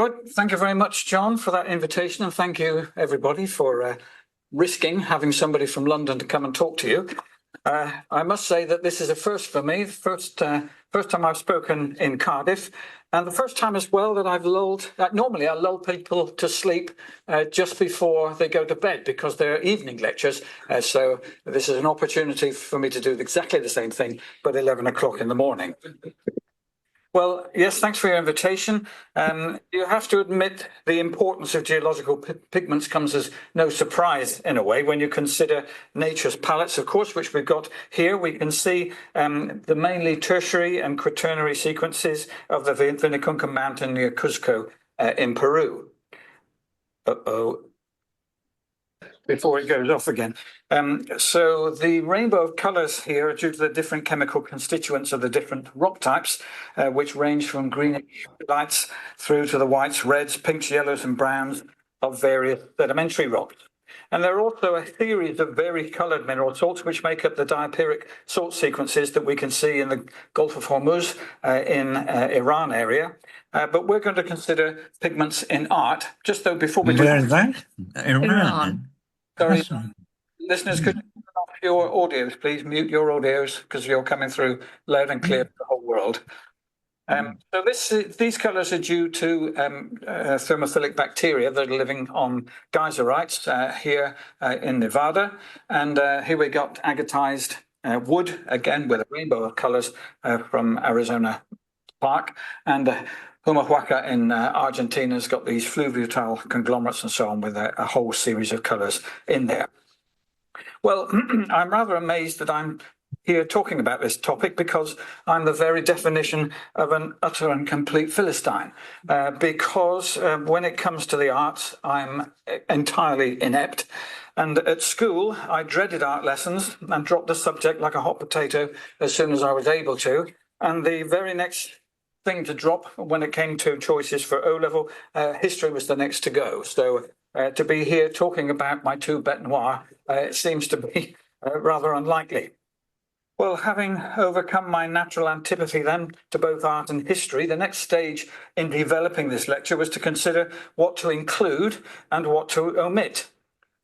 Good. Thank you very much, John, for that invitation, and thank you, everybody, for risking having somebody from London to come and talk to you. I must say that this is a first for me. First time I've spoken in Cardiff, and the first time as well that I've lulled. Normally, I lull people to sleep just before they go to bed because they're evening lectures. So this is an opportunity for me to do exactly the same thing, but 11 o'clock in the morning. Well, yes, thanks for your invitation. You have to admit the importance of geological pigments comes as no surprise in a way when you consider nature's palettes, of course, which we've got here. We can see the mainly tertiary and quaternary sequences of the Vinicunca Mountain near Cuzco in Peru. Before it goes off again. So the rainbow of colours here are due to the different chemical constituents of the different rock types, which range from greenish lights through to the whites, reds, pinks, yellows and browns of various sedimentary rocks. And there are also a series of vari-coloured mineral salts which make up the diapiric salt sequences that we can see in the Gulf of Hormuz in Iran area. But we're going to consider pigments in art, just though before we do that. Iran. Sorry, listeners, could you turn off your audios, please? Mute your audios because you're coming through loud and clear to the whole world. So these colours are due to thermophilic bacteria that are living on geyserite here in Nevada. And here we got agatized wood, again with a rainbow of colours from Arizona Park. And Humahuaca in Argentina has got these fluviatile conglomerates and so on with a whole series of colours in there. Well, I'm rather amazed that I'm here talking about this topic because I'm the very definition of an utter and complete Philistine. Because when it comes to the arts, I'm entirely inept. And at school, I dreaded art lessons and dropped the subject like a hot potato as soon as I was able to. And the very next thing to drop when it came to choices for O-level, history was the next to go. So to be here talking about my two bêtes noires, it seems to be rather unlikely. Well, having overcome my natural antipathy then to both art and history, the next stage in developing this lecture was to consider what to include and what to omit.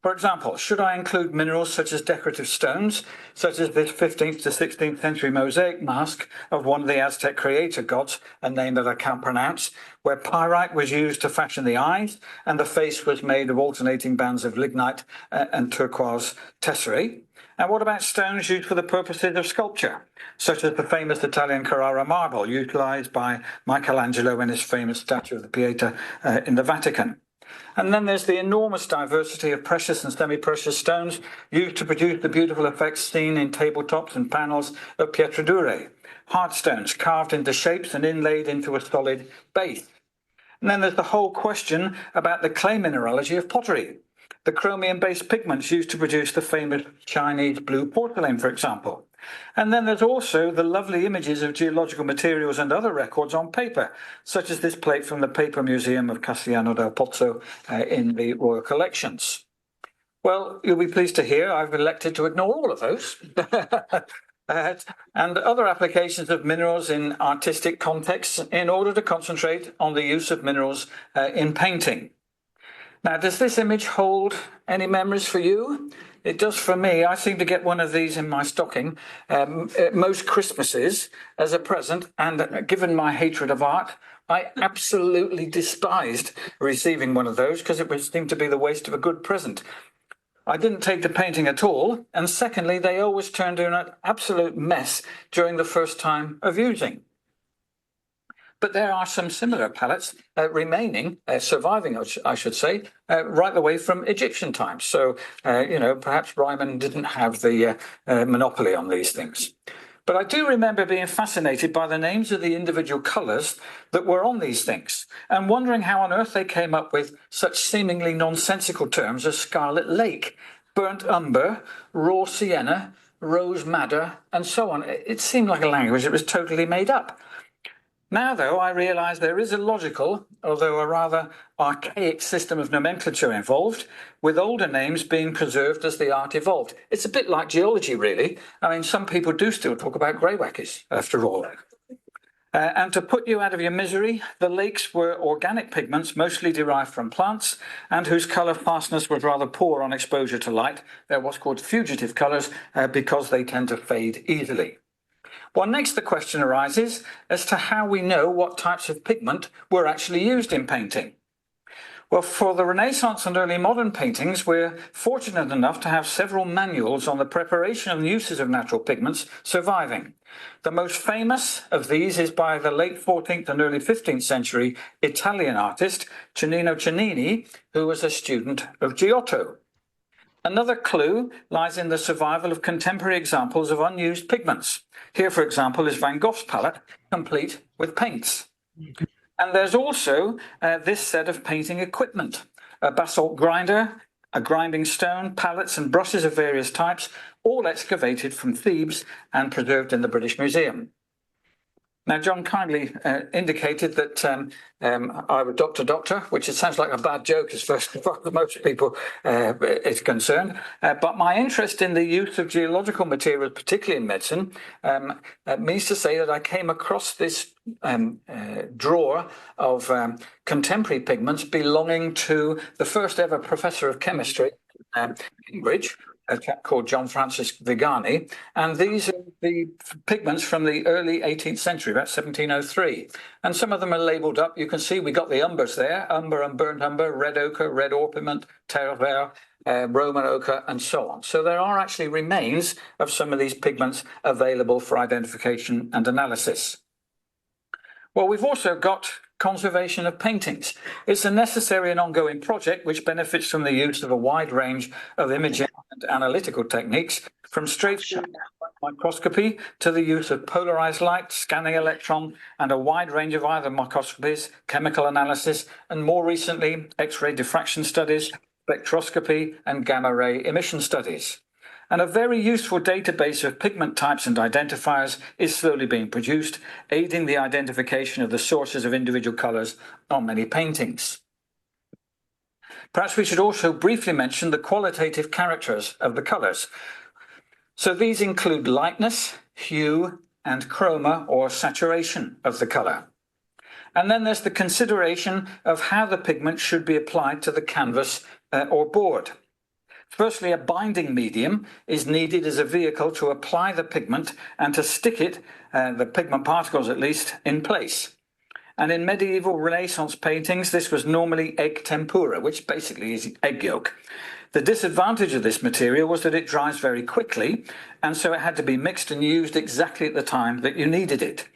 For example, should I include minerals such as decorative stones, such as this 15th to 16th century mosaic mask of one of the Aztec creator gods, a name that I can't pronounce, where pyrite was used to fashion the eyes and the face was made of alternating bands of lignite and turquoise tesserae? And what about stones used for the purposes of sculpture, such as the famous Italian Carrara marble utilized by Michelangelo in his famous statue of the Pieta in the Vatican? And then there's the enormous diversity of precious and semi-precious stones used to produce the beautiful effects seen in tabletops and panels of pietra dure, hard stones carved into shapes and inlaid into a solid base. And then there's the whole question about the clay mineralogy of pottery, the chromium-based pigments used to produce the famous Chinese blue porcelain, for example. And then there's also the lovely images of geological materials and other records on paper, such as this plate from the Paper Museum of Castellano del Pozzo in the Royal Collections. Well, you'll be pleased to hear I've elected to ignore all of those. And other applications of minerals in artistic contexts in order to concentrate on the use of minerals in painting. Now, does this image hold any memories for you? It does for me. I seem to get one of these in my stocking most Christmases as a present. And given my hatred of art, I absolutely despised receiving one of those because it would seem to be the waste of a good present. I didn't take to painting at all. And secondly, they always turned into an absolute mess during the first time of using. But there are some similar palettes remaining, surviving, I should say, right the way from Egyptian times. So, perhaps Ryman didn't have the monopoly on these things. But I do remember being fascinated by the names of the individual colours that were on these things and wondering how on earth they came up with such seemingly nonsensical terms as scarlet lake, burnt umber, raw sienna, rose madder, and so on. It seemed like a language that was totally made up. Now, though, I realise there is a logical, although a rather archaic system of nomenclature involved, with older names being preserved as the art evolved. It's a bit like geology, really. I mean, some people do still talk about greywackies, after all. And to put you out of your misery, the lakes were organic pigments, mostly derived from plants, and whose colour fastness was rather poor on exposure to light. They're what's called fugitive colours because they tend to fade easily. Well, next the question arises as to how we know what types of pigment were actually used in painting. Well, for the Renaissance and early modern paintings, we're fortunate enough to have several manuals on the preparation and uses of natural pigments surviving. The most famous of these is by the late 14th and early 15th century Italian artist Cennino Cennini, who was a student of Giotto. Another clue lies in the survival of contemporary examples of unused pigments. Here, for example, is Van Gogh's palette, complete with paints. And there's also this set of painting equipment, a basalt grinder, a grinding stone, palettes and brushes of various types, all excavated from Thebes and preserved in the British Museum. Now, John kindly indicated that I was doctor, which it sounds like a bad joke as far as most people is concerned. But my interest in the use of geological materials, particularly in medicine, means to say that I came across this drawer of contemporary pigments belonging to the first ever professor of chemistry at Cambridge, a chap called John Francis Vigani, and these are the pigments from the early 18th century, about 1703. And some of them are labelled up. You can see we got the umbers there, umber and burnt umber, red ochre, red orpiment, terre verte, Roman ochre, and so on. So there are actually remains of some of these pigments available for identification and analysis. Well, we've also got conservation of paintings. It's a necessary and ongoing project which benefits from the use of a wide range of imaging and analytical techniques, from straight-through microscopy to the use of polarized light, scanning electron, and a wide range of other microscopies, chemical analysis, and more recently, X-ray diffraction studies, spectroscopy, and gamma-ray emission studies. And a very useful database of pigment types and identifiers is slowly being produced, aiding the identification of the sources of individual colours on many paintings. Perhaps we should also briefly mention the qualitative characters of the colours. So these include lightness, hue, and chroma or saturation of the colour. And then there's the consideration of how the pigment should be applied to the canvas or board. Firstly, a binding medium is needed as a vehicle to apply the pigment and to stick it, the pigment particles at least, in place. And in medieval Renaissance paintings, this was normally egg tempera, which basically is egg yolk. The disadvantage of this material was that it dries very quickly, and so it had to be mixed and used exactly at the time that you needed it.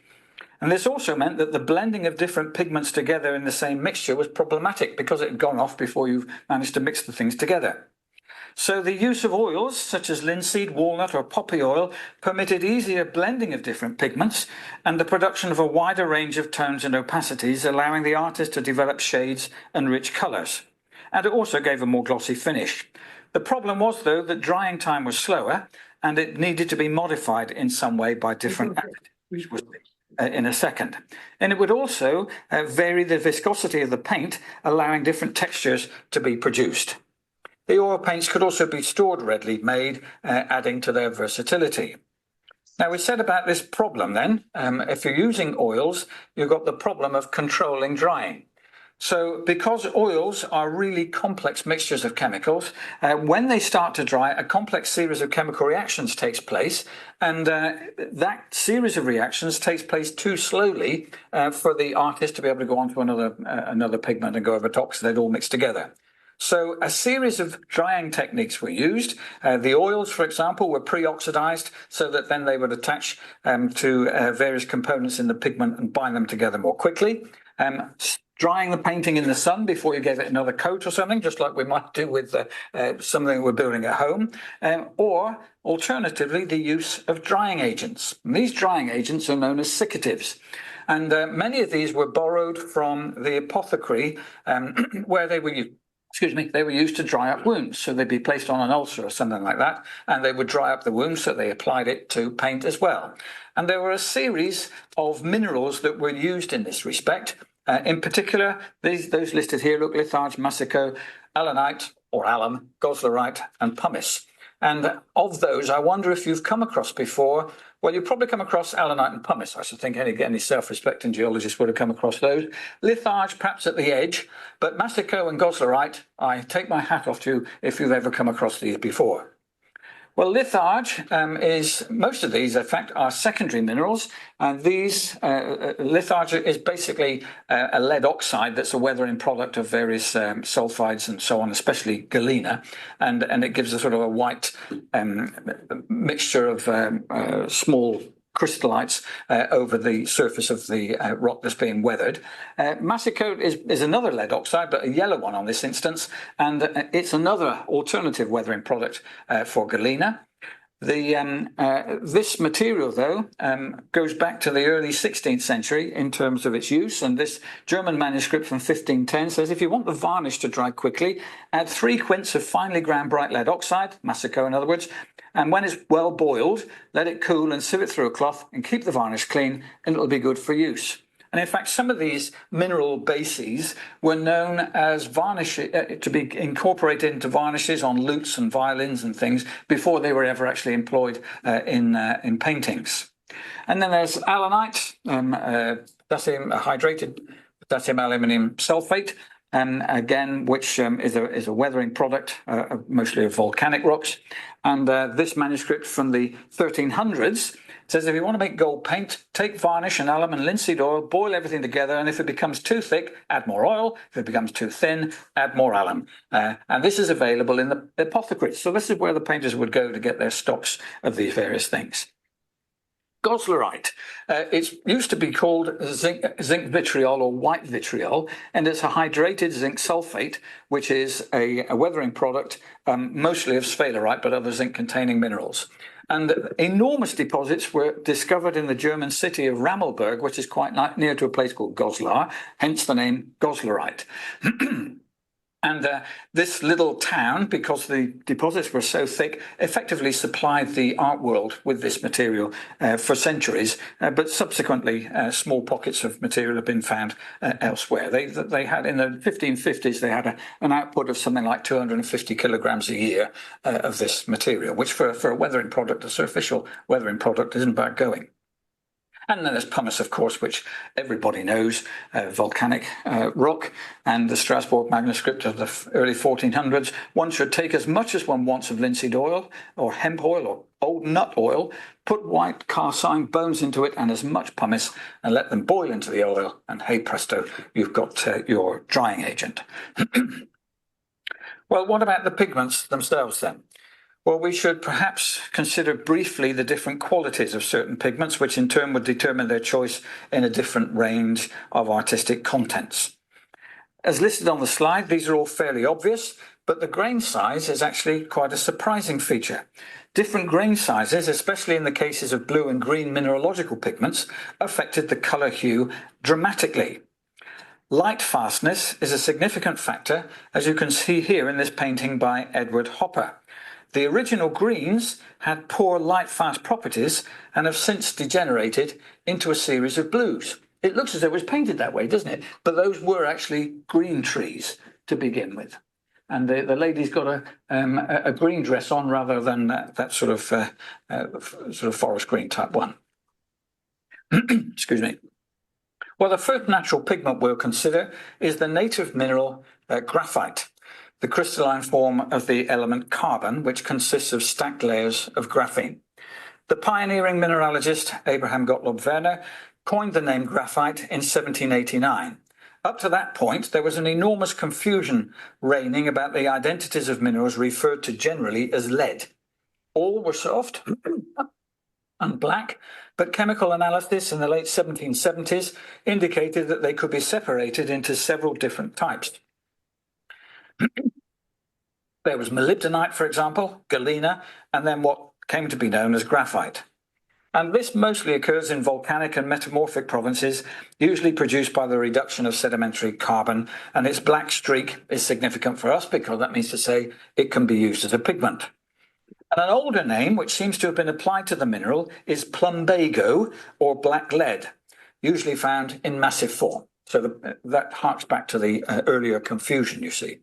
And this also meant that the blending of different pigments together in the same mixture was problematic because it had gone off before you managed to mix the things together. So the use of oils, such as linseed, walnut or poppy oil, permitted easier blending of different pigments and the production of a wider range of tones and opacities, allowing the artist to develop shades and rich colours. And it also gave a more glossy finish. The problem was, though, that drying time was slower and it needed to be modified in some way by different actors, which was in a second. And it would also vary the viscosity of the paint, allowing different textures to be produced. The oil paints could also be stored readily made, adding to their versatility. Now, we said about this problem then, if you're using oils, you've got the problem of controlling drying. So because oils are really complex mixtures of chemicals, when they start to dry, a complex series of chemical reactions takes place, and that series of reactions takes place too slowly for the artist to be able to go on to another pigment and go over top, so they'd all mix together. So a series of drying techniques were used. The oils, for example, were pre-oxidized so that then they would attach to various components in the pigment and bind them together more quickly. Drying the painting in the sun before you gave it another coat or something, just like we might do with something we're building at home. Or alternatively, the use of drying agents. And these drying agents are known as secatives. And many of these were borrowed from the apothecary where they were used. They were used to dry up wounds. So they'd be placed on an ulcer or something like that, and they would dry up the wound, so they applied it to paint as well. And there were a series of minerals that were used in this respect. In particular, those listed here look litharge, massico, allanite or alum, goslerite, and pumice. And of those, I wonder if you've come across before. Well, you've probably come across allanite and pumice. I should think any self-respecting geologist would have come across those. Litharge, perhaps at the edge, but massico and goslerite, I take my hat off to you if you've ever come across these before. Well, litharge most of these, in fact, are secondary minerals. And litharge is basically a lead oxide that's a weathering product of various sulfides and so on, especially galena. And it gives a sort of a white mixture of small crystallites over the surface of the rock that's being weathered. Massico is another lead oxide, but a yellow one on this instance, and it's another alternative weathering product for galena. This material, though, goes back to the early 16th century in terms of its use, and this German manuscript from 1510 says if you want the varnish to dry quickly, add 3 quints of finely ground bright lead oxide, massico in other words, and when it's well boiled, let it cool and sieve it through a cloth and keep the varnish clean, and it'll be good for use. And in fact, some of these mineral bases were known as varnish to be incorporated into varnishes on lutes and violins and things before they were ever actually employed in paintings. And then there's allanite, hydrated potassium aluminium sulfate. Again, which is a weathering product, mostly of volcanic rocks. And this manuscript from the 1300s says if you want to make gold paint, take varnish and alum and linseed oil, boil everything together, and if it becomes too thick, add more oil. If it becomes too thin, add more alum. And this is available in the apothecaries. So this is where the painters would go to get their stocks of these various things. Goslerite. It used to be called zinc vitriol or white vitriol, and it's a hydrated zinc sulfate, which is a weathering product, mostly of sphalerite, but other zinc-containing minerals. And enormous deposits were discovered in the German city of Rammelberg, which is quite near to a place called Goslar, hence the name Goslerite. And this little town, because the deposits were so thick, effectively supplied the art world with this material for centuries. But subsequently, small pockets of material have been found elsewhere. They had, in the 1550s, they had an output of something like 250 kilograms a year of this material, which for a weathering product, a superficial weathering product, isn't bad going. And then there's pumice, of course, which everybody knows, volcanic rock, and the Strasbourg manuscript of the early 1400s. One should take as much as one wants of linseed oil or hemp oil or old nut oil, put white calcine bones into it and as much pumice, and let them boil into the oil, and hey presto, you've got your drying agent. Well, what about the pigments themselves then? Well, we should perhaps consider briefly the different qualities of certain pigments, which in turn would determine their choice in a different range of artistic contents. As listed on the slide, these are all fairly obvious, but the grain size is actually quite a surprising feature. Different grain sizes, especially in the cases of blue and green mineralogical pigments, affected the colour hue dramatically. Light fastness is a significant factor, as you can see here in this painting by Edward Hopper. The original greens had poor light-fast properties and have since degenerated into a series of blues. It looks as though it was painted that way, doesn't it? But those were actually green trees to begin with. And the lady's got a green dress on rather than that sort of forest green type one. Excuse me. Well, the first natural pigment we'll consider is the native mineral graphite, the crystalline form of the element carbon, which consists of stacked layers of graphene. The pioneering mineralogist Abraham Gottlob Werner coined the name graphite in 1789. Up to that point, there was an enormous confusion reigning about the identities of minerals referred to generally as lead. All were soft and black, but chemical analysis in the late 1770s indicated that they could be separated into several different types. There was molybdenite, for example, galena, and then what came to be known as graphite. And this mostly occurs in volcanic and metamorphic provinces, usually produced by the reduction of sedimentary carbon, and its black streak is significant for us because that means to say it can be used as a pigment. And an older name, which seems to have been applied to the mineral, is plumbago, or black lead, usually found in massive form. So that harks back to the earlier confusion, you see.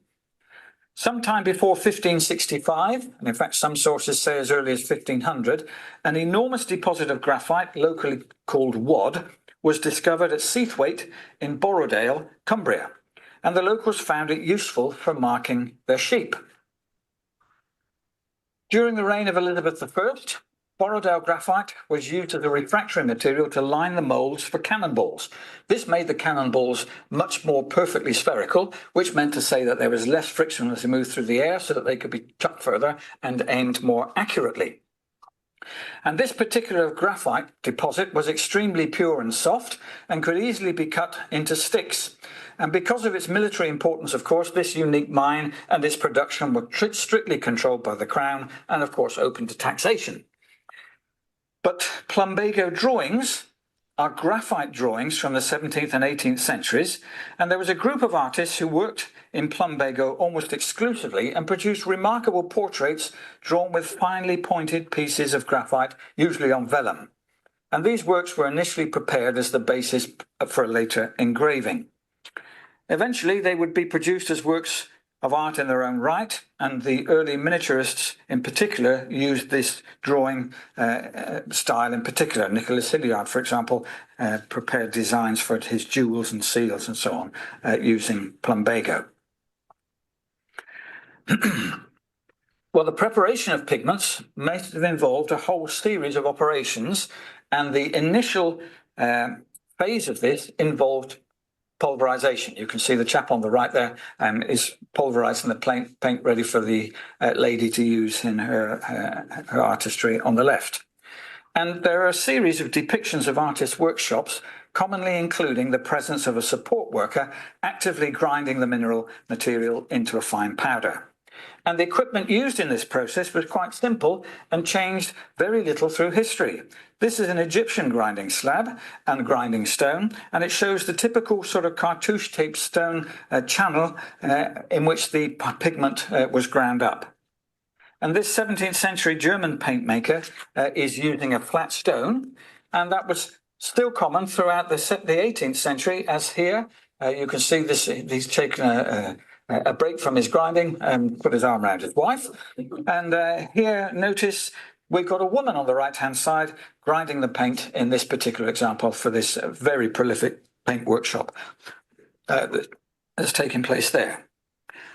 Sometime before 1565, and in fact some sources say as early as 1500, an enormous deposit of graphite, locally called wad, was discovered at Seathwaite in Borrowdale, Cumbria, and the locals found it useful for marking their sheep. During the reign of Elizabeth I, Borrowdale graphite was used as a refractory material to line the moulds for cannonballs. This made the cannonballs much more perfectly spherical, which meant to say that there was less friction as they moved through the air so that they could be chucked further and aimed more accurately. And this particular graphite deposit was extremely pure and soft and could easily be cut into sticks. And because of its military importance, of course, this unique mine and its production were strictly controlled by the Crown and, of course, open to taxation. But plumbago drawings are graphite drawings from the 17th and 18th centuries, and there was a group of artists who worked in plumbago almost exclusively and produced remarkable portraits drawn with finely pointed pieces of graphite, usually on vellum. And these works were initially prepared as the basis for later engraving. Eventually, they would be produced as works of art in their own right, and the early miniaturists in particular used this drawing style in particular. Nicholas Hilliard, for example, prepared designs for his jewels and seals and so on using plumbago. Well, the preparation of pigments may have involved a whole series of operations, and the initial phase of this involved pulverization. You can see the chap on the right there is pulverizing the paint ready for the lady to use in her artistry on the left. And there are a series of depictions of artists' workshops, commonly including the presence of a support worker actively grinding the mineral material into a fine powder. And the equipment used in this process was quite simple and changed very little through history. This is an Egyptian grinding slab and grinding stone, and it shows the typical sort of cartouche-shaped stone channel in which the pigment was ground up. And this 17th century German paint maker is using a flat stone, and that was still common throughout the 18th century, as here you can see this. He's taken a break from his grinding and put his arm around his wife. And here, notice we've got a woman on the right-hand side grinding the paint in this particular example for this very prolific paint workshop that's taking place there.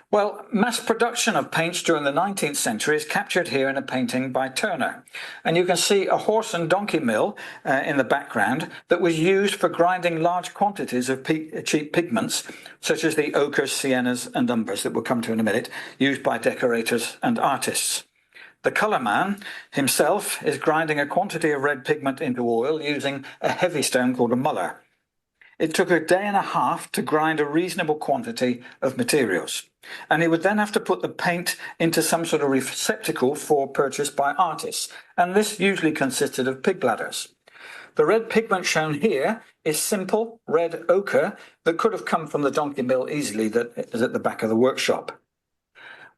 Well, mass production of paints during the 19th century is captured here in a painting by Turner. And you can see a horse and donkey mill in the background that was used for grinding large quantities of cheap pigments, such as the ochres, siennas and umbers that we'll come to in a minute, used by decorators and artists. The colour man himself is grinding a quantity of red pigment into oil using a heavy stone called a muller. It took a day and a half to grind a reasonable quantity of materials, and he would then have to put the paint into some sort of receptacle for purchase by artists, and this usually consisted of pig bladders. The red pigment shown here is simple red ochre that could have come from the donkey mill easily that is at the back of the workshop.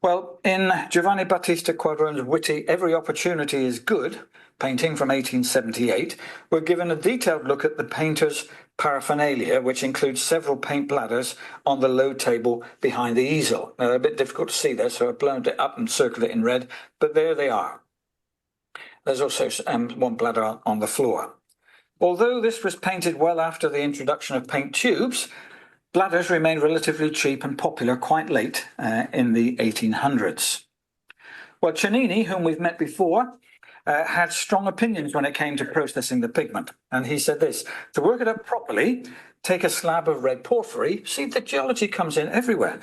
Well, in Giovanni Battista Quadrone's witty Every Opportunity is Good painting from 1878, we're given a detailed look at the painter's paraphernalia, which includes several paint bladders on the low table behind the easel. Now, they're a bit difficult to see there, so I've blown it up and circled it in red, but there they are. There's also one bladder on the floor. Although this was painted well after the introduction of paint tubes, bladders remained relatively cheap and popular quite late in the 1800s. Well, Cennini, whom we've met before, had strong opinions when it came to processing the pigment. And he said this: to work it up properly, take a slab of red porphyry. See, the geology comes in everywhere.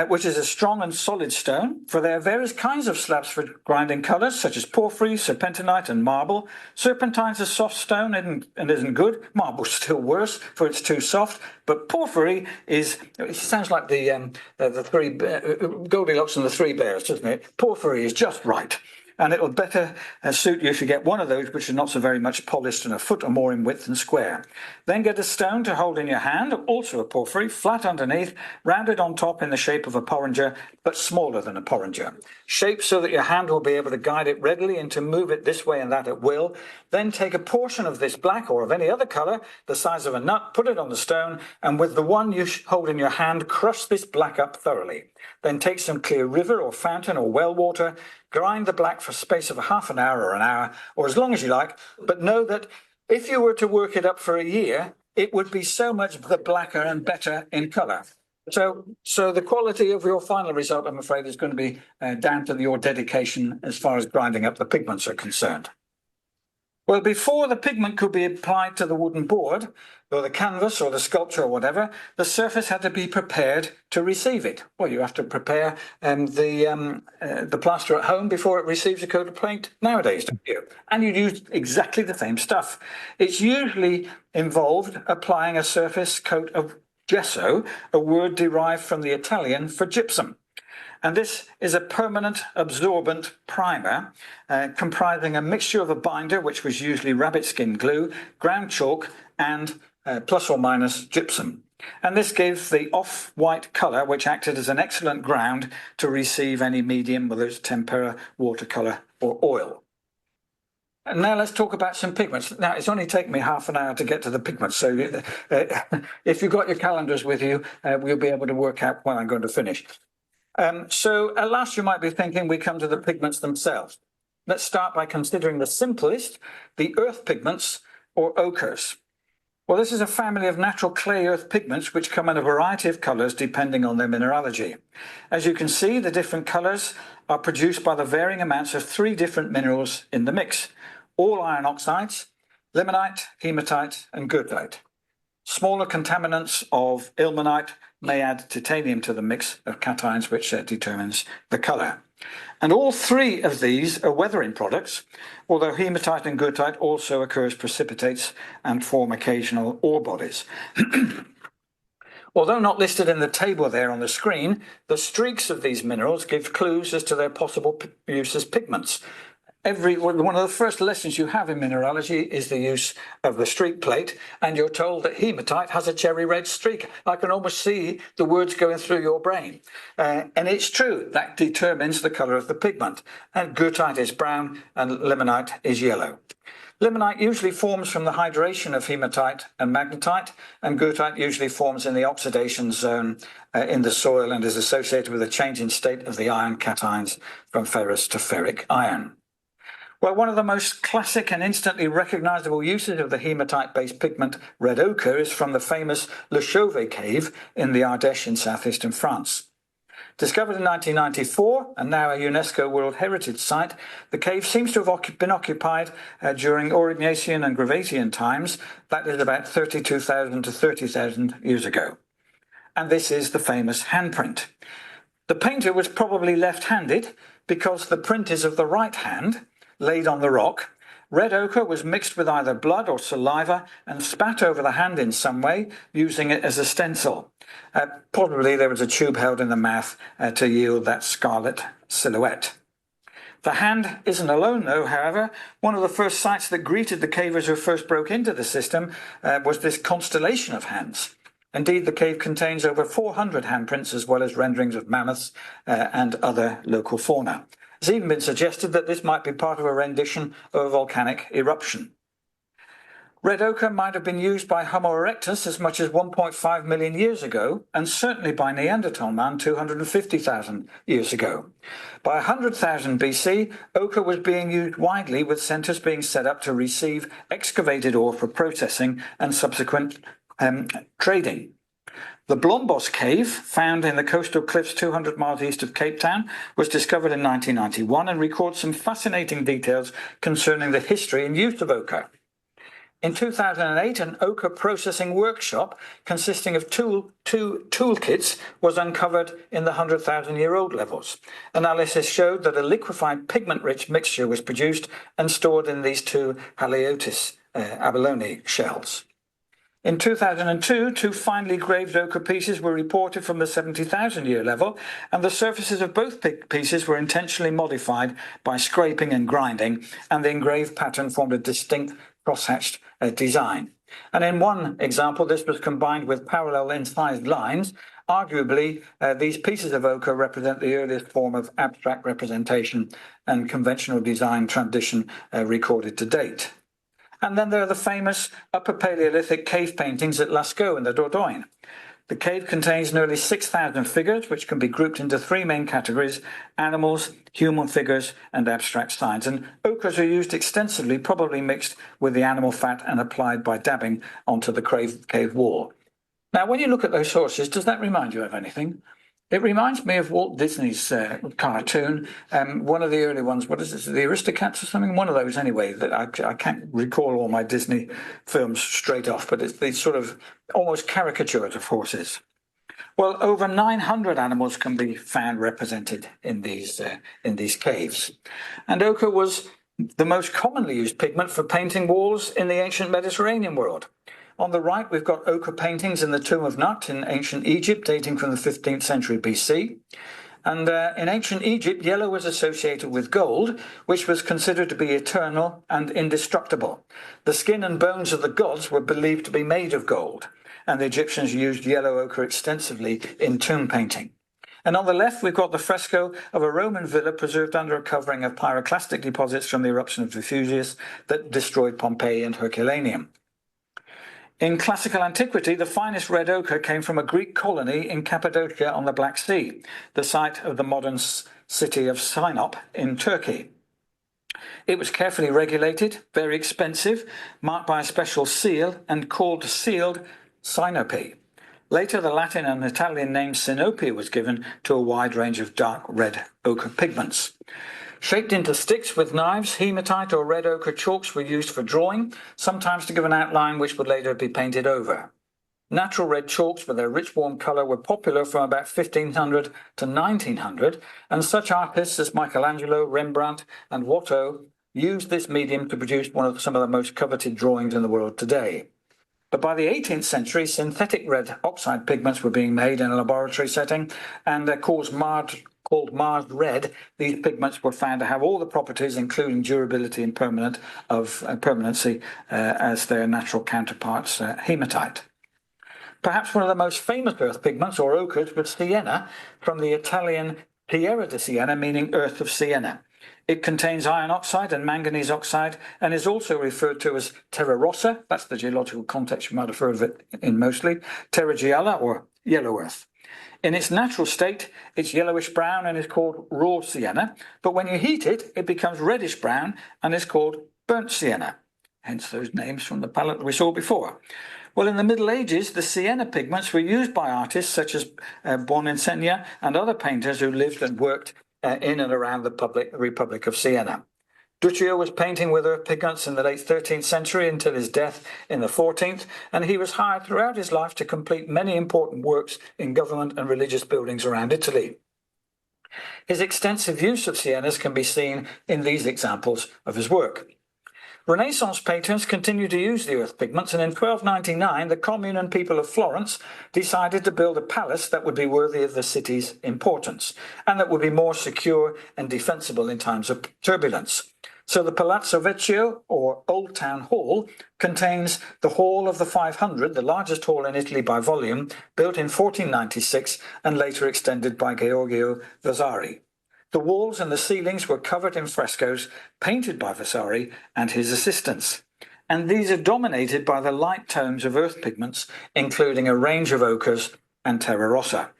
Which is a strong and solid stone, for there are various kinds of slabs for grinding colours, such as porphyry, serpentinite and marble. Serpentine's a soft stone and isn't good. Marble's still worse, for it's too soft. But porphyry is, it sounds like the three Goldilocks and the Three Bears, doesn't it? Porphyry is just right. and it'll better suit you if you get one of those which is not so very much polished and a foot or more in width and square. Then get a stone to hold in your hand, also a porphyry, flat underneath, rounded on top in the shape of a porringer, but smaller than a porringer. Shaped so that your hand will be able to guide it readily and to move it this way and that at will. Then take a portion of this black or of any other colour, the size of a nut, put it on the stone, and with the one you hold in your hand, crush this black up thoroughly. Then take some clear river or fountain or well water, grind the black for a space of half an hour or an hour, or as long as you like, but know that if you were to work it up for a year, it would be so much the blacker and better in colour. So the quality of your final result, I'm afraid, is going to be down to your dedication as far as grinding up the pigments are concerned. Well, before the pigment could be applied to the wooden board, or the canvas or the sculpture or whatever, the surface had to be prepared to receive it. Well, you have to prepare the plaster at home before it receives a coat of paint nowadays, don't you? And you use exactly the same stuff. It's usually involved applying a surface coat of gesso, a word derived from the Italian for gypsum. And this is a permanent absorbent primer comprising a mixture of a binder, which was usually rabbit skin glue, ground chalk, and plus or minus gypsum. And this gives the off-white colour, which acted as an excellent ground to receive any medium, whether it's tempera, watercolour, or oil. And now let's talk about some pigments. Now, it's only taken me half an hour to get to the pigments, so if you've got your calendars with you, we'll be able to work out when I'm going to finish. So at last you might be thinking we come to the pigments themselves. Let's start by considering the simplest, the earth pigments or ochres. Well, this is a family of natural clay earth pigments which come in a variety of colours depending on their mineralogy. As you can see, the different colours are produced by the varying amounts of 3 different minerals in the mix: all iron oxides, limonite, hematite and goethite. Smaller contaminants of ilmenite may add titanium to the mix of cations, which determines the colour. And all 3 of these are weathering products, although hematite and goethite also occur as precipitates and form occasional ore bodies. Although not listed in the table there on the screen, the streaks of these minerals give clues as to their possible use as pigments. One of the first lessons you have in mineralogy is the use of the streak plate, and you're told that hematite has a cherry red streak. I can almost see the words going through your brain. And it's true, that determines the colour of the pigment. And goethite is brown and limonite is yellow. Limonite usually forms from the hydration of hematite and magnetite, and goethite usually forms in the oxidation zone in the soil and is associated with a change in state of the iron cations from ferrous to ferric iron. Well, one of the most classic and instantly recognisable uses of the hematite-based pigment red ochre is from the famous Le Chauvet cave in the Ardèche in southeastern France. Discovered in 1994 and now a UNESCO World Heritage Site, the cave seems to have been occupied during Aurignacian and Gravettian times, that is about 32,000 to 30,000 years ago. And this is the famous handprint. The painter was probably left-handed because the print is of the right hand, laid on the rock. Red ochre was mixed with either blood or saliva and spat over the hand in some way, using it as a stencil. Probably there was a tube held in the mouth to yield that scarlet silhouette. The hand isn't alone, though, however. One of the first sights that greeted the cavers who first broke into the system was this constellation of hands. Indeed, the cave contains over 400 handprints, as well as renderings of mammoths and other local fauna. It's even been suggested that this might be part of a rendition of a volcanic eruption. Red ochre might have been used by Homo erectus as much as 1.5 million years ago, and certainly by Neanderthal man 250,000 years ago. By 100,000 BC, ochre was being used widely, with centres being set up to receive excavated ore for processing and subsequent trading. The Blombos cave, found in the coastal cliffs 200 miles east of Cape Town, was discovered in 1991 and records some fascinating details concerning the history and use of ochre. In 2008, an ochre processing workshop consisting of two toolkits was uncovered in the 100,000-year-old levels. Analysis showed that a liquefied pigment-rich mixture was produced and stored in these 2 Haliotis abalone shells. In 2002, two finely graved ochre pieces were reported from the 70,000-year level, and the surfaces of both pieces were intentionally modified by scraping and grinding, and the engraved pattern formed a distinct crosshatched design. And in one example, this was combined with parallel incised lines. Arguably, these pieces of ochre represent the earliest form of abstract representation and conventional design tradition recorded to date. And then there are the famous Upper Paleolithic cave paintings at Lascaux in the Dordogne. The cave contains nearly 6,000 figures, which can be grouped into three main categories: animals, human figures, and abstract signs. And ochres are used extensively, probably mixed with the animal fat and applied by dabbing onto the cave wall. Now, when you look at those sources, does that remind you of anything? It reminds me of Walt Disney's cartoon, one of the early ones. What is it? The Aristocats or something? One of those, anyway. That I can't recall all my Disney films straight off, but it's these sort of almost caricatures of horses. Well, over 900 animals can be found represented in these caves, and ochre was the most commonly used pigment for painting walls in the ancient Mediterranean world. On the right, we've got ochre paintings in the Tomb of Nut in ancient Egypt, dating from the 15th century BC. And in ancient Egypt, yellow was associated with gold, which was considered to be eternal and indestructible. The skin and bones of the gods were believed to be made of gold, and the Egyptians used yellow ochre extensively in tomb painting. And on the left, we've got the fresco of a Roman villa preserved under a covering of pyroclastic deposits from the eruption of Vesuvius that destroyed Pompeii and Herculaneum. In classical antiquity, the finest red ochre came from a Greek colony in Cappadocia on the Black Sea, the site of the modern city of Sinop in Turkey. It was carefully regulated, very expensive, marked by a special seal and called sealed Sinope. Later, the Latin and Italian name Sinope was given to a wide range of dark red ochre pigments. Shaped into sticks with knives, hematite or red ochre chalks were used for drawing, sometimes to give an outline which would later be painted over. Natural red chalks with their rich warm colour were popular from about 1500 to 1900, and such artists as Michelangelo, Rembrandt and Watteau used this medium to produce some of the most coveted drawings in the world today. But by the 18th century, synthetic red oxide pigments were being made in a laboratory setting, and called Mars red. These pigments were found to have all the properties, including durability and permanency, as their natural counterparts, hematite. Perhaps one of the most famous earth pigments, or ochres, was sienna, from the Italian Tierra di Siena, meaning earth of Siena. It contains iron oxide and manganese oxide, and is also referred to as terra rossa. That's the geological context you might have heard of it in mostly. Terra gialla, or yellow earth. In its natural state, it's yellowish brown and is called raw sienna, but when you heat it, it becomes reddish brown and is called burnt sienna. Hence those names from the palette we saw before. Well, in the Middle Ages, the sienna pigments were used by artists such as Buoninsegna and other painters who lived and worked in and around the Republic of Siena. Duccio was painting with earth pigments in the late 13th century until his death in the 14th, and he was hired throughout his life to complete many important works in government and religious buildings around Italy. His extensive use of siennas can be seen in these examples of his work. Renaissance painters continued to use the earth pigments, and in 1299 the commune and people of Florence decided to build a palace that would be worthy of the city's importance and that would be more secure and defensible in times of turbulence. So the Palazzo Vecchio, or Old Town Hall, contains the Hall of the 500, the largest hall in Italy by volume, built in 1496 and later extended by Giorgio Vasari. The walls and the ceilings were covered in frescoes painted by Vasari and his assistants, and these are dominated by the light tones of earth pigments, including a range of ochres and terra rossa.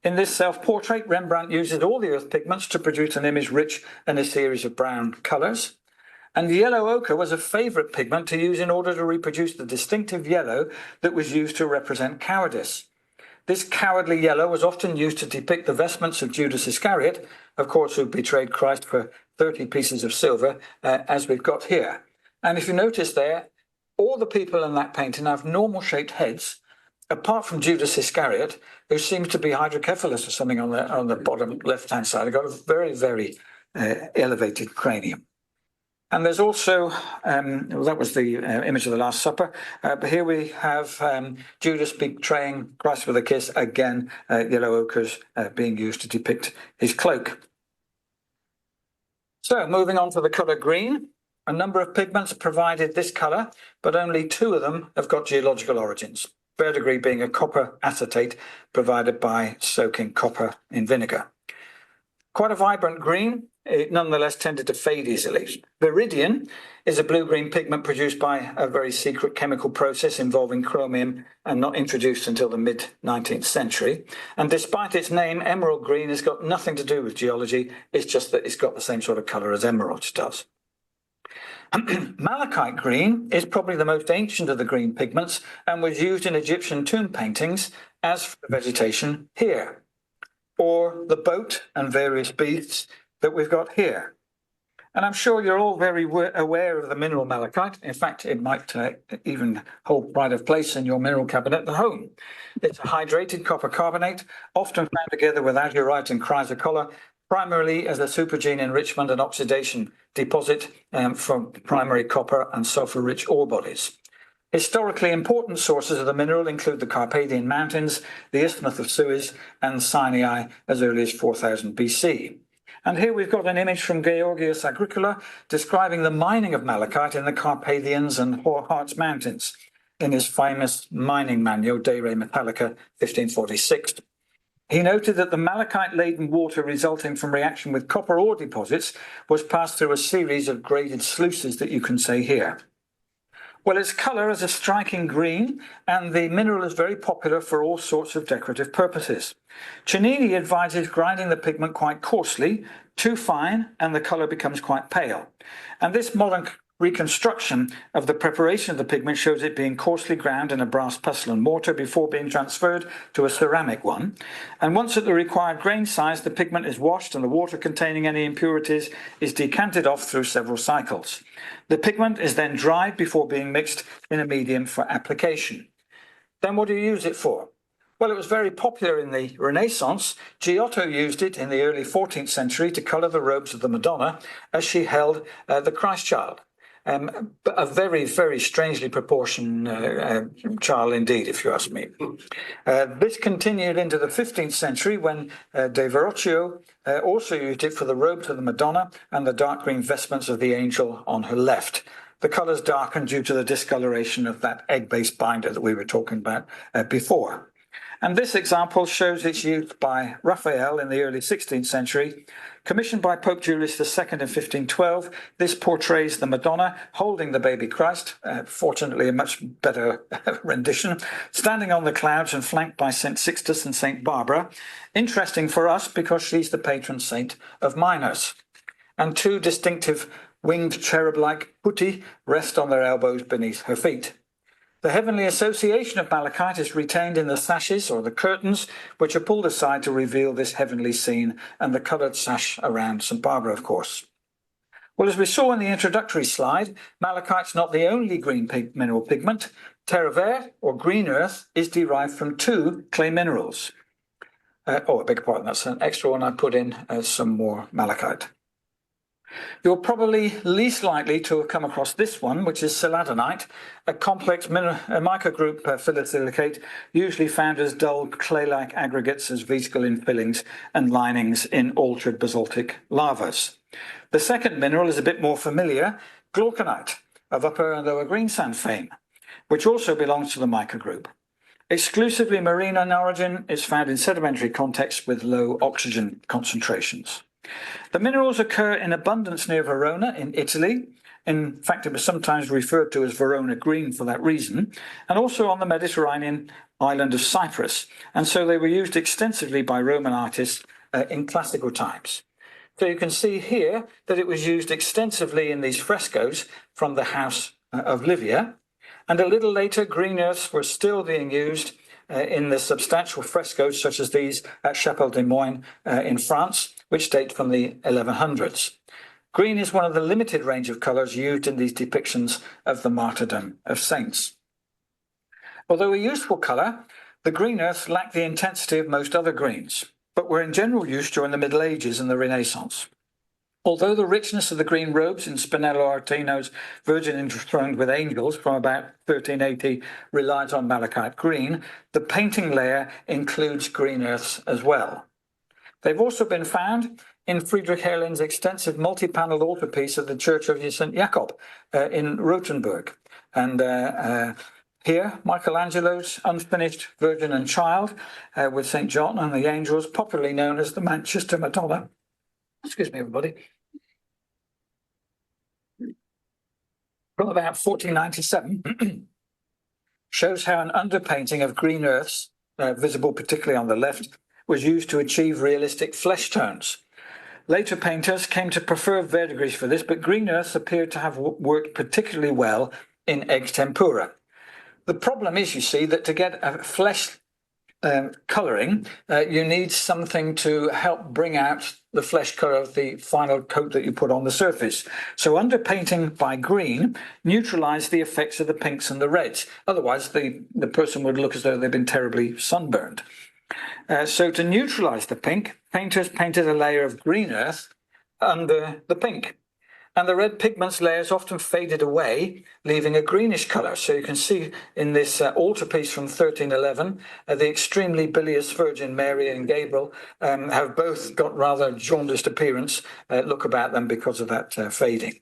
In this self-portrait, Rembrandt uses all the earth pigments to produce an image rich in a series of brown colours, and yellow ochre was a favourite pigment to use in order to reproduce the distinctive yellow that was used to represent cowardice. This cowardly yellow was often used to depict the vestments of Judas Iscariot, of course, who betrayed Christ for 30 pieces of silver, as we've got here. And if you notice there, all the people in that painting have normal-shaped heads, apart from Judas Iscariot, who seems to be hydrocephalus or something on the bottom left-hand side. They've got a very, very elevated cranium. And there's also, well, that was the image of the Last Supper. But here we have Judas betraying Christ with a kiss. Again, yellow ochres being used to depict his cloak. So moving on to the colour green. A number of pigments provided this colour, but only 2 of them have got geological origins. Verdigris being a copper acetate provided by soaking copper in vinegar. Quite a vibrant green, it nonetheless tended to fade easily. Viridian is a blue-green pigment produced by a very secret chemical process involving chromium and not introduced until the mid-19th century. And despite its name, emerald green has got nothing to do with geology. It's just that it's got the same sort of colour as emerald does. Malachite green is probably the most ancient of the green pigments and was used in Egyptian tomb paintings as for the vegetation here, or the boat and various beasts that we've got here. And I'm sure you're all very aware of the mineral malachite. In fact, it might even hold pride of place in your mineral cabinet at home. It's a hydrated copper carbonate, often found together with azurite and chrysocolla, primarily as a supergene enrichment and oxidation deposit from primary copper and sulfur-rich ore bodies. Historically important sources of the mineral include the Carpathian Mountains, the Isthmus of Suez, and Sinai as early as 4000 BC. And here we've got an image from Georgius Agricola describing the mining of malachite in the Carpathians and Harz Mountains in his famous mining manual, De Re Metallica, 1546. He noted that the malachite-laden water resulting from reaction with copper ore deposits was passed through a series of graded sluices that you can see here. Well, its colour is a striking green, and the mineral is very popular for all sorts of decorative purposes. Cennini advises grinding the pigment quite coarsely, too fine, and the colour becomes quite pale. And this modern reconstruction of the preparation of the pigment shows it being coarsely ground in a brass pestle and mortar before being transferred to a ceramic one. And once at the required grain size, the pigment is washed and the water containing any impurities is decanted off through several cycles. The pigment is then dried before being mixed in a medium for application. Then what do you use it for? Well, it was very popular in the Renaissance. Giotto used it in the early 14th century to colour the robes of the Madonna as she held the Christ child. But a very, very strangely proportioned child indeed, if you ask me. This continued into the 15th century when De Verrocchio also used it for the robes of the Madonna and the dark green vestments of the angel on her left. The colours darkened due to the discoloration of that egg-based binder that we were talking about before. And this example shows its use by Raphael in the early 16th century. Commissioned by Pope Julius II in 1512, this portrays the Madonna holding the baby Christ, fortunately a much better rendition, standing on the clouds and flanked by St. Sixtus and St. Barbara. Interesting for us because she's the patron saint of miners. And 2 distinctive winged cherub-like putti rest on their elbows beneath her feet. The heavenly association of malachite is retained in the sashes or the curtains, which are pulled aside to reveal this heavenly scene, and the coloured sash around St. Barbara, of course. Well, as we saw in the introductory slide, malachite's not the only green mineral pigment. Terre verte, or green earth, is derived from 2 clay minerals. I beg your pardon, that's an extra one I put in as some more malachite. You're probably least likely to have come across this one, which is celadonite, a complex microgroup phyllosilicate, usually found as dull clay-like aggregates as vertical infillings and linings in altered basaltic lavas. The second mineral is a bit more familiar, glauconite, of upper and lower greensand fame, which also belongs to the microgroup. Exclusively marine in origin, is found in sedimentary contexts with low oxygen concentrations. The minerals occur in abundance near Verona in Italy. In fact, it was sometimes referred to as Verona green for that reason, and also on the Mediterranean island of Cyprus. And so they were used extensively by Roman artists in classical times. So you can see here that it was used extensively in these frescoes from the house of Livia. And a little later, green earths were still being used in the substantial frescoes such as these at Chapelle des Moines in France, which date from the 1100s. Green is one of the limited range of colours used in these depictions of the martyrdom of saints. Although a useful colour, the green earths lack the intensity of most other greens, but were in general use during the Middle Ages and the Renaissance. Although the richness of the green robes in Spinello Artino's Virgin Enthroned with Angels from about 1380 relies on malachite green, the painting layer includes green earths as well. They've also been found in Friedrich Herrling's extensive multi-panelled altarpiece of the Church of St. Jakob in Rothenburg. And here, Michelangelo's unfinished Virgin and Child with St. John and the angels, popularly known as the Manchester Madonna. Excuse me, everybody. From about 1497, shows how an underpainting of green earths, visible particularly on the left, was used to achieve realistic flesh tones. Later painters came to prefer verdigris for this, but green earths appeared to have worked particularly well in egg tempera. The problem is, you see, that to get a flesh colouring, you need something to help bring out the flesh colour of the final coat that you put on the surface. So underpainting by green neutralised the effects of the pinks and the reds. Otherwise, the person would look as though they'd been terribly sunburned. So to neutralise the pink, painters painted a layer of green earth under the pink. And the red pigments layers often faded away, leaving a greenish colour. So you can see in this altarpiece from 1311, the extremely bilious Virgin Mary and Gabriel have both got rather jaundiced appearance, look about them because of that fading.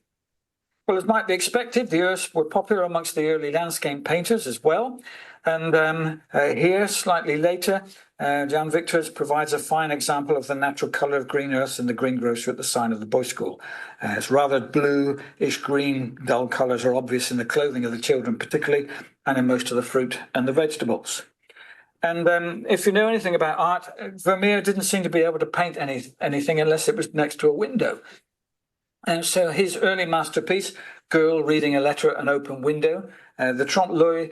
Well, as might be expected, the earths were popular amongst the early landscape painters as well. And here, slightly later, Jan Victors provides a fine example of the natural colour of green earths in the greengrocer at the sign of the boys' school. It's rather bluish green, dull colours are obvious in the clothing of the children particularly, and in most of the fruit and the vegetables. And if you know anything about art, Vermeer didn't seem to be able to paint anything unless it was next to a window. And so his early masterpiece, Girl Reading a Letter at an Open Window, the Trompe l'oeil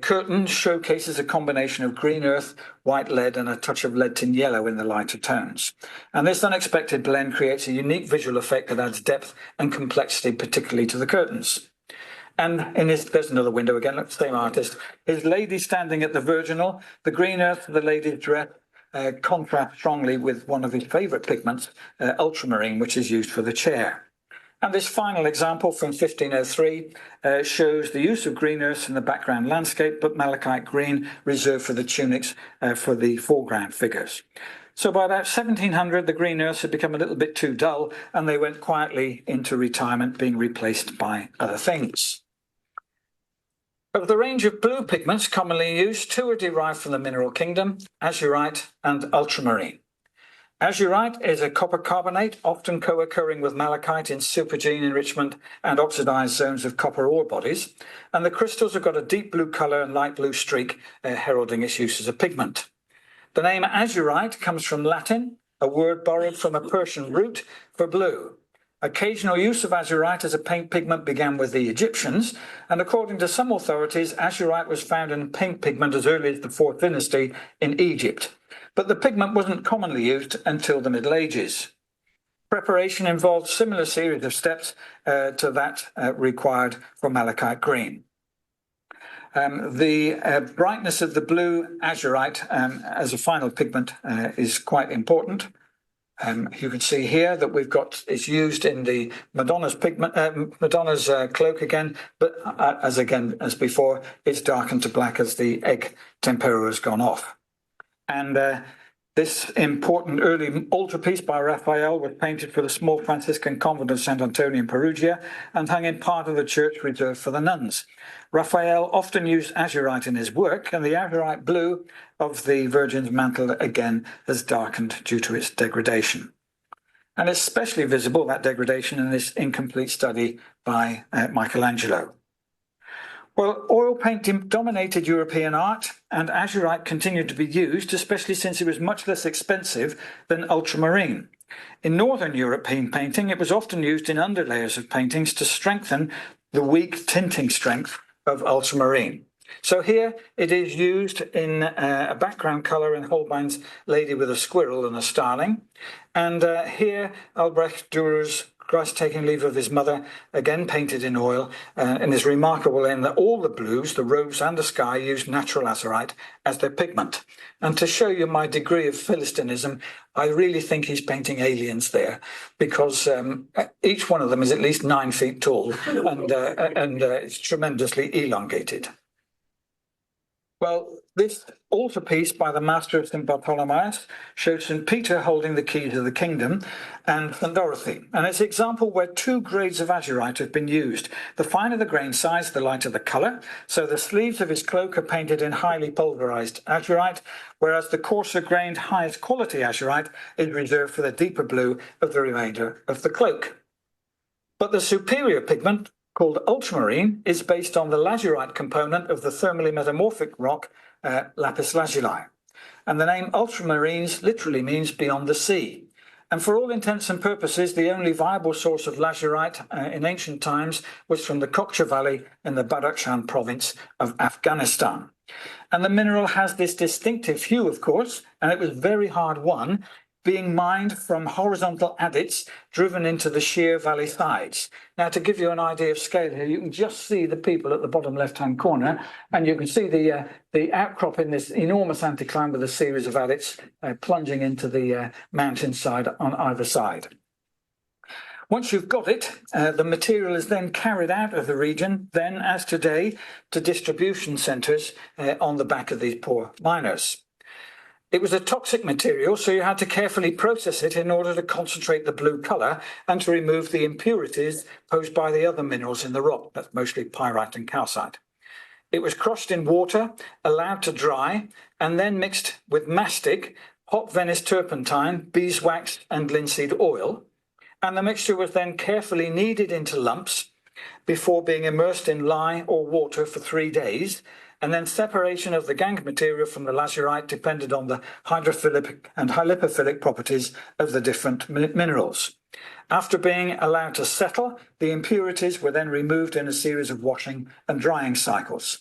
curtain showcases a combination of green earth, white lead, and a touch of lead tin yellow in the lighter tones. And this unexpected blend creates a unique visual effect that adds depth and complexity, particularly to the curtains. And there's another window again, look, same artist. His lady standing at the virginal, the green earth of the lady's dress contrast strongly with one of his favourite pigments, ultramarine, which is used for the chair. And this final example from 1503 shows the use of green earths in the background landscape, but malachite green reserved for the tunics for the foreground figures. So by about 1700, the green earths had become a little bit too dull, and they went quietly into retirement, being replaced by other things. Of the range of blue pigments commonly used, two are derived from the mineral kingdom, azurite and ultramarine. Azurite is a copper carbonate, often co-occurring with malachite in supergene enrichment and oxidized zones of copper ore bodies, and the crystals have got a deep blue colour and light blue streak, heralding its use as a pigment. The name azurite comes from Latin, a word borrowed from a Persian root for blue. Occasional use of azurite as a paint pigment began with the Egyptians, and according to some authorities, azurite was found in paint pigment as early as the 4th dynasty in Egypt. But the pigment wasn't commonly used until the Middle Ages. Preparation involved a similar series of steps to that required for malachite green. The brightness of the blue azurite as a final pigment is quite important. You can see here that it's used in the Madonna's pigment, Madonna's cloak again, but as before, it's darkened to black as the egg tempera has gone off. And this important early altarpiece by Raphael was painted for the small Franciscan convent of St. Antonio in Perugia and hung in part of the church reserved for the nuns. Raphael often used azurite in his work, and the azurite blue of the Virgin's mantle again has darkened due to its degradation. And it's especially visible, that degradation, in this incomplete study by Michelangelo. Well, oil paint dominated European art, and azurite continued to be used, especially since it was much less expensive than ultramarine. In Northern European painting, it was often used in underlayers of paintings to strengthen the weak tinting strength of ultramarine. So here it is used in a background colour in Holbein's Lady with a Squirrel and a Starling. And here Albrecht Dürer's Christ taking leave of his mother, again painted in oil, and is remarkable in that all the blues, the robes and the sky, use natural azurite as their pigment. And to show you my degree of Philistinism, I really think he's painting aliens there, because each one of them is at least 9 feet tall, and it's tremendously elongated. Well, this altarpiece by the master of St. Bartholomeus shows St. Peter holding the keys of the kingdom and St. Dorothy. And it's an example where 2 grades of azurite have been used. The finer the grain size, the lighter the colour. So the sleeves of his cloak are painted in highly pulverised azurite, whereas the coarser grained, highest quality azurite is reserved for the deeper blue of the remainder of the cloak. But the superior pigment, called ultramarine, is based on the lazurite component of the thermally metamorphic rock lapis lazuli. And the name ultramarines literally means beyond the sea. And for all intents and purposes, the only viable source of lazurite in ancient times was from the Kokcha Valley in the Badakhshan province of Afghanistan. And the mineral has this distinctive hue, of course, and it was very hard won, being mined from horizontal adits driven into the sheer valley sides. Now, to give you an idea of scale here, you can just see the people at the bottom left-hand corner, and you can see the outcrop in this enormous anticline with a series of adits plunging into the mountainside on either side. Once you've got it, the material is then carried out of the region, then, as today, to distribution centres on the back of these poor miners. It was a toxic material, so you had to carefully process it in order to concentrate the blue colour and to remove the impurities posed by the other minerals in the rock, that's mostly pyrite and calcite. It was crushed in water, allowed to dry, and then mixed with mastic, hot Venice turpentine, beeswax, and linseed oil. And the mixture was then carefully kneaded into lumps before being immersed in lye or water for 3 days. And then separation of the gangue material from the lazurite depended on the hydrophilic and lipophilic properties of the different minerals. After being allowed to settle, the impurities were then removed in a series of washing and drying cycles.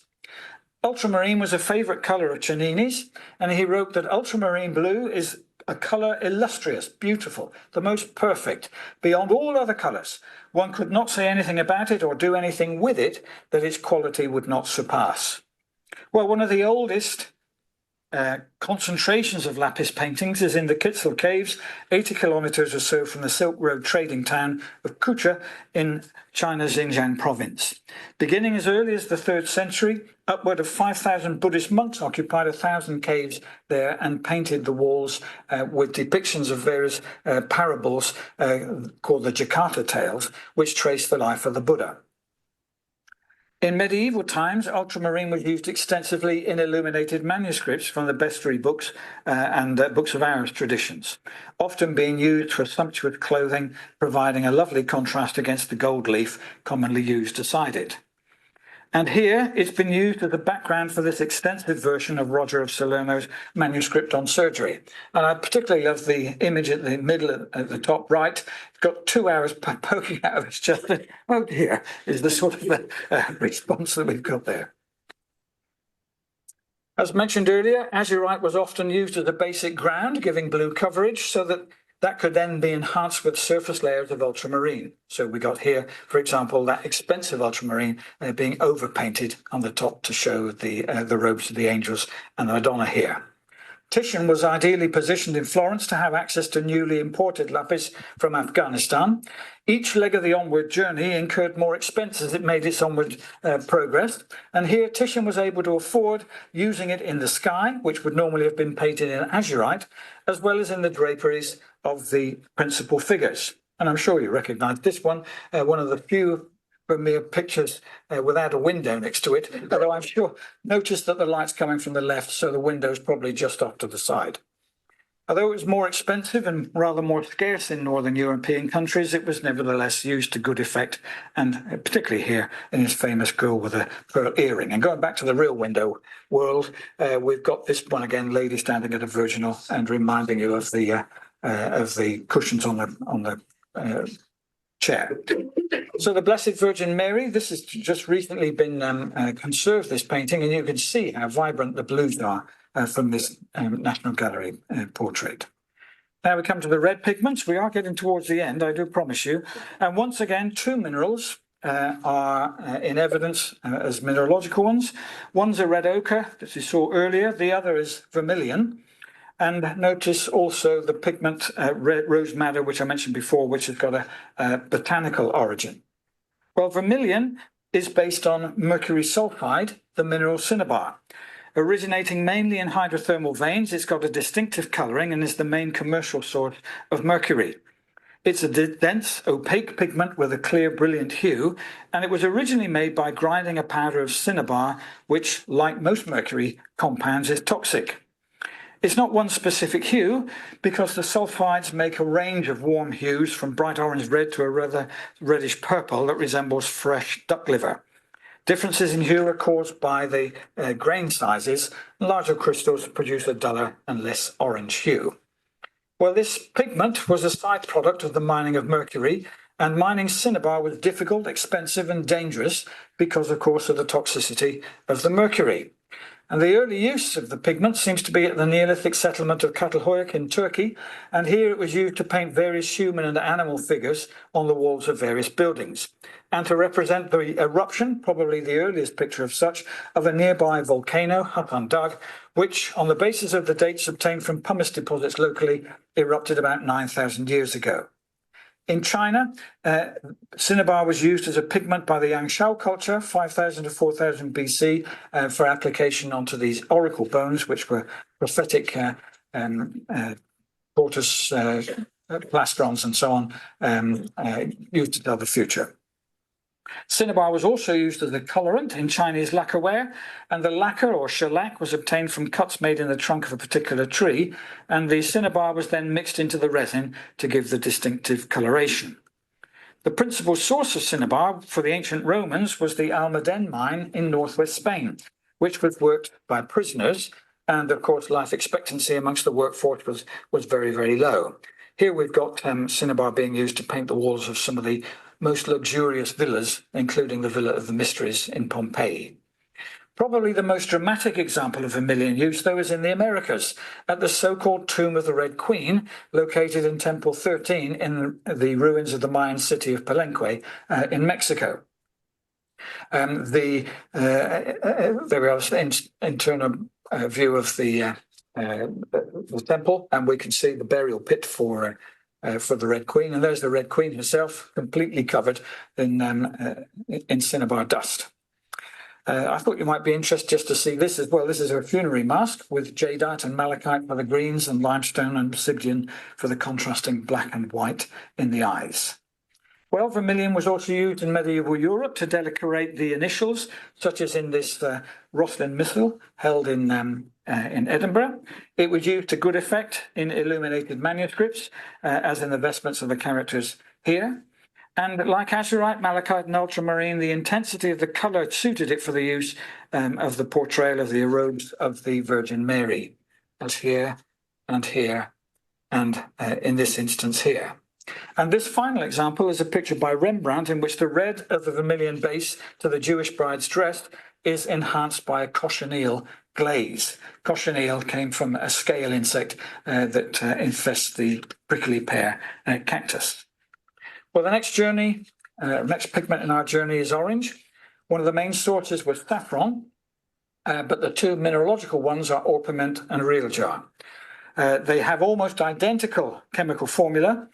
Ultramarine was a favourite colour of Cennini's, and he wrote that ultramarine blue is a colour illustrious, beautiful, the most perfect, beyond all other colours. One could not say anything about it or do anything with it that its quality would not surpass. Well, one of the oldest concentrations of lapis paintings is in the Kitzel Caves, 80 kilometres or so from the Silk Road trading town of Kucha in China's Xinjiang province. Beginning as early as the 3rd century, upward of 5,000 Buddhist monks occupied 1,000 caves there and painted the walls with depictions of various parables called the Jakarta tales, which trace the life of the Buddha. In medieval times, ultramarine was used extensively in illuminated manuscripts from the bestiary books and books of hours traditions, often being used for sumptuous clothing, providing a lovely contrast against the gold leaf commonly used beside it. And here it's been used as a background for this extensive version of Roger of Salerno's manuscript on surgery. And I particularly love the image at the middle, at the top right. It's got 2 hours poking out of its chest. Oh dear, is the sort of response that we've got there. As mentioned earlier, azurite was often used as a basic ground, giving blue coverage, so that could then be enhanced with surface layers of ultramarine. So we got here, for example, that expensive ultramarine being overpainted on the top to show the robes of the angels and the Madonna here. Titian was ideally positioned in Florence to have access to newly imported lapis from Afghanistan. Each leg of the onward journey incurred more expense as it made its onward progress. And here Titian was able to afford using it in the sky, which would normally have been painted in azurite, as well as in the draperies of the principal figures. And I'm sure you recognise this one, one of the few Vermeer pictures without a window next to it, although I'm sure, notice that the light's coming from the left, so the window's probably just off to the side. Although it was more expensive and rather more scarce in Northern European countries, it was nevertheless used to good effect, and particularly here in his famous girl with a pearl earring. And going back to the real window world, we've got this one again, lady standing at a virginal and reminding you of the cushions on the chair. So the Blessed Virgin Mary, this has just recently been conserved, this painting, and you can see how vibrant the blues are from this National Gallery portrait. Now we come to the red pigments. We are getting towards the end, I do promise you. And once again, two minerals are in evidence as mineralogical ones. One's a red ochre, as you saw earlier. The other is vermilion. And notice also the pigment red rose madder, which I mentioned before, which has got a botanical origin. Well, vermilion is based on mercury sulfide, the mineral cinnabar. Originating mainly in hydrothermal veins, it's got a distinctive colouring and is the main commercial source of mercury. It's a dense, opaque pigment with a clear, brilliant hue, and it was originally made by grinding a powder of cinnabar, which, like most mercury compounds, is toxic. It's not one specific hue, because the sulfides make a range of warm hues from bright orange red to a rather reddish purple that resembles fresh duck liver. Differences in hue are caused by the grain sizes. Larger crystals produce a duller and less orange hue. Well, this pigment was a side product of the mining of mercury, and mining cinnabar was difficult, expensive, and dangerous because, of course, of the toxicity of the mercury. And the early use of the pigment seems to be at the Neolithic settlement of Catalhoyuk in Turkey, and here it was used to paint various human and animal figures on the walls of various buildings, and to represent the eruption, probably the earliest picture of such, of a nearby volcano, Hapandag, which, on the basis of the dates obtained from pumice deposits locally, erupted about 9,000 years ago. In China, cinnabar was used as a pigment by the Yangshao culture, 5,000 to 4,000 BC, for application onto these oracle bones, which were prophetic tortoise plastrons and so on, used to tell the future. Cinnabar was also used as a colorant in Chinese lacquerware, and the lacquer or shellac was obtained from cuts made in the trunk of a particular tree, and the cinnabar was then mixed into the resin to give the distinctive coloration. The principal source of cinnabar for the ancient Romans was the Almaden mine in northwest Spain, which was worked by prisoners, and of course life expectancy amongst the workforce was very, very low. Here we've got cinnabar being used to paint the walls of some of the most luxurious villas, including the Villa of the Mysteries in Pompeii. Probably the most dramatic example of vermilion use, though, is in the Americas, at the so-called Tomb of the Red Queen, located in Temple 13 in the ruins of the Mayan city of Palenque in Mexico. There we are, internal view of the temple, and we can see the burial pit for the Red Queen, and there's the Red Queen herself, completely covered in cinnabar dust. I thought you might be interested just to see this as well. This is a funerary mask with jadeite and malachite for the greens and limestone and obsidian for the contrasting black and white in the eyes. Well, vermilion was also used in medieval Europe to decorate the initials, such as in this Rosslyn missal held in Edinburgh. It was used to good effect in illuminated manuscripts, as in the vestments of the characters here. And like azurite, malachite, and ultramarine, the intensity of the colour suited it for the use of the portrayal of the robes of the Virgin Mary, as here, and in this instance here. And this final example is a picture by Rembrandt in which the red of the vermilion base to the Jewish bride's dress is enhanced by a cochineal glaze. Cochineal came from a scale insect that infests the prickly pear cactus. Well, the next pigment in our journey is orange. One of the main sources was saffron, but the two mineralogical ones are orpiment and realjar. They have almost identical chemical formula,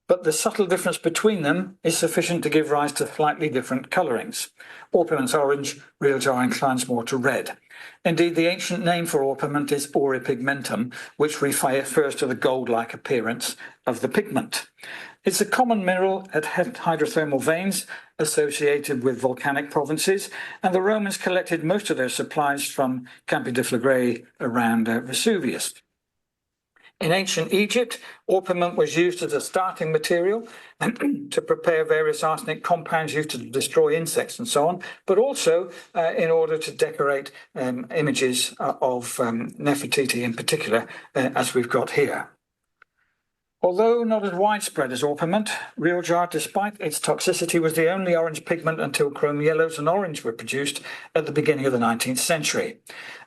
but the subtle difference between them is sufficient to give rise to slightly different colourings. Orpiment's orange, realjar inclines more to red. Indeed, the ancient name for orpiment is aure pigmentum, which refers to the gold-like appearance of the pigment. It's a common mineral at hydrothermal veins associated with volcanic provinces, and the Romans collected most of their supplies from Campi de Flegrei around Vesuvius. In ancient Egypt, orpiment was used as a starting material to prepare various arsenic compounds used to destroy insects and so on, but also in order to decorate images of Nefertiti in particular, as we've got here. Although not as widespread as orpiment, realjar, despite its toxicity, was the only orange pigment until chrome yellows and orange were produced at the beginning of the 19th century.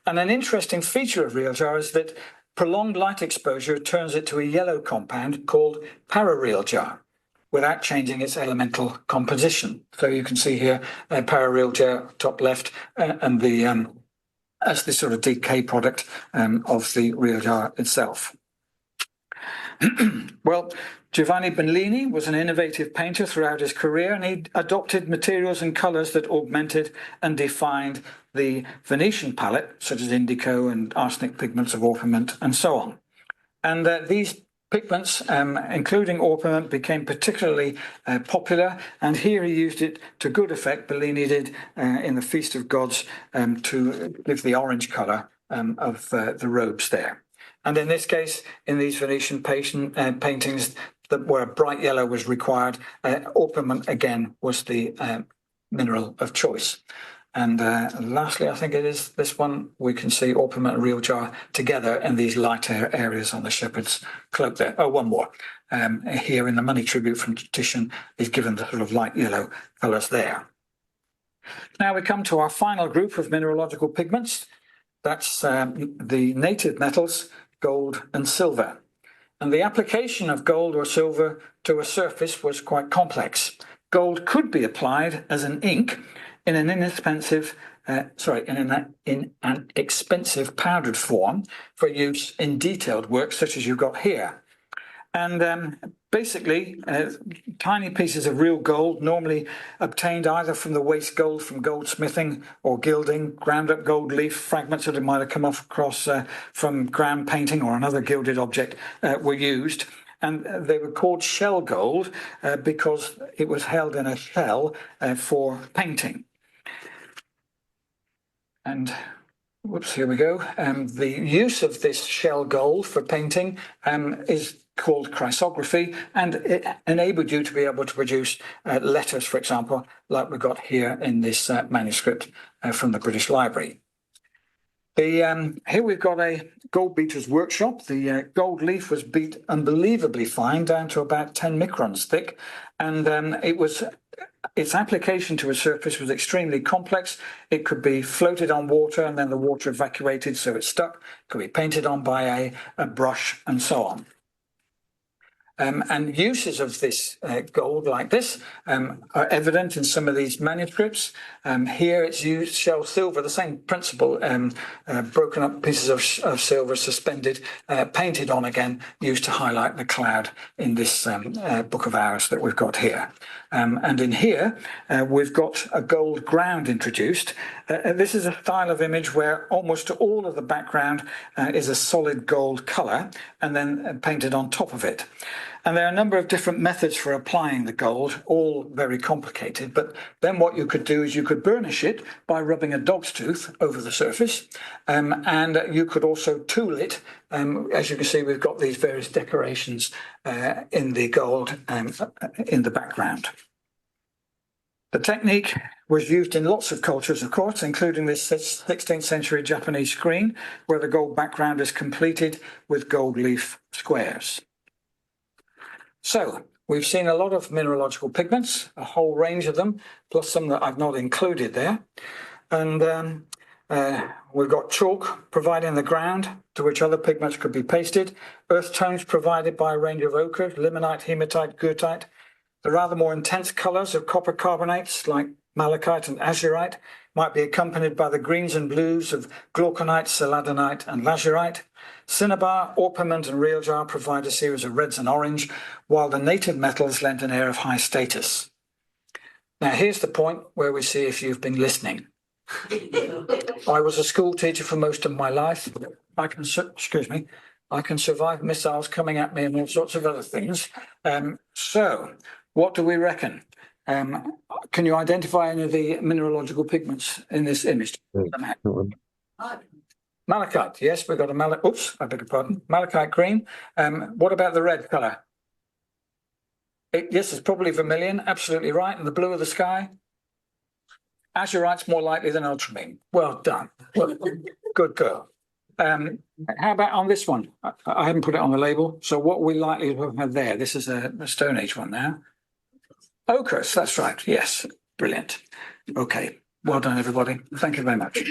And an interesting feature of realjar is that prolonged light exposure turns it to a yellow compound called parareal jar without changing its elemental composition. So you can see here parareal jar top left and the as the sort of decay product of the real jar itself. Well, Giovanni Bellini was an innovative painter throughout his career, and he adopted materials and colours that augmented and defined the Venetian palette, such as indigo and arsenic pigments of orpiment and so on. And these pigments, including orpiment, became particularly popular, and here he used it to good effect. Bellini did in the Feast of Gods to give the orange colour of the robes there. And in this case, in these Venetian paintings where bright yellow was required, orpiment again was the mineral of choice. And lastly, I think it is this one, we can see orpiment and real jar together in these lighter areas on the shepherd's cloak there. Oh, one more. Here in the money tribute from Titian is given the sort of light yellow colours there. Now we come to our final group of mineralogical pigments. That's the native metals, gold and silver. And the application of gold or silver to a surface was quite complex. Gold could be applied as an ink in an inexpensive, in an expensive powdered form for use in detailed work such as you've got here. And basically, tiny pieces of real gold, normally obtained either from the waste gold from goldsmithing or gilding, ground up gold leaf fragments that it might have come across from ground painting or another gilded object were used. And they were called shell gold because it was held in a shell for painting. And whoops, here we go. The use of this shell gold for painting is called chrysography, and it enabled you to be able to produce letters, for example, like we've got here in this manuscript from the British Library. Here we've got a gold beater's workshop. The gold leaf was beat unbelievably fine, down to about 10 microns thick, and its application to a surface was extremely complex. It could be floated on water and then the water evacuated so it stuck. It could be painted on by a brush and so on. And uses of this gold like this are evident in some of these manuscripts. Here it's used shell silver, the same principle, broken up pieces of silver suspended, painted on again, used to highlight the cloud in this book of hours that we've got here. And in here, we've got a gold ground introduced. This is a style of image where almost all of the background is a solid gold colour and then painted on top of it. And there are a number of different methods for applying the gold, all very complicated. But then what you could do is you could burnish it by rubbing a dog's tooth over the surface. And you could also tool it. As you can see, we've got these various decorations in the gold in the background. The technique was used in lots of cultures, of course, including this 16th century Japanese screen, where the gold background is completed with gold leaf squares. So we've seen a lot of mineralogical pigments, a whole range of them, plus some that I've not included there. And we've got chalk providing the ground to which other pigments could be pasted, earth tones provided by a range of ochres, limonite, hematite, goethite. The rather more intense colours of copper carbonates like malachite and azurite might be accompanied by the greens and blues of glauconite, celadonite and lazurite. Cinnabar, orpiment and real jar provide a series of reds and orange, while the native metals lend an air of high status. Now here's the point where we see if you've been listening. I was a school teacher for most of my life. I can survive missiles coming at me and all sorts of other things. So what do we reckon? Can you identify any of the mineralogical pigments in this image? Malachite, yes, we've got a malachite green. What about the red colour? Yes, it's probably vermilion, absolutely right. And the blue of the sky? Azurite's more likely than ultramarine. Well done. Well, good girl. How about on this one? I haven't put it on the label. So what we likely to have there? This is a Stone Age one now. Ochres, that's right. Yes, brilliant. Okay, well done, everybody. Thank you very much.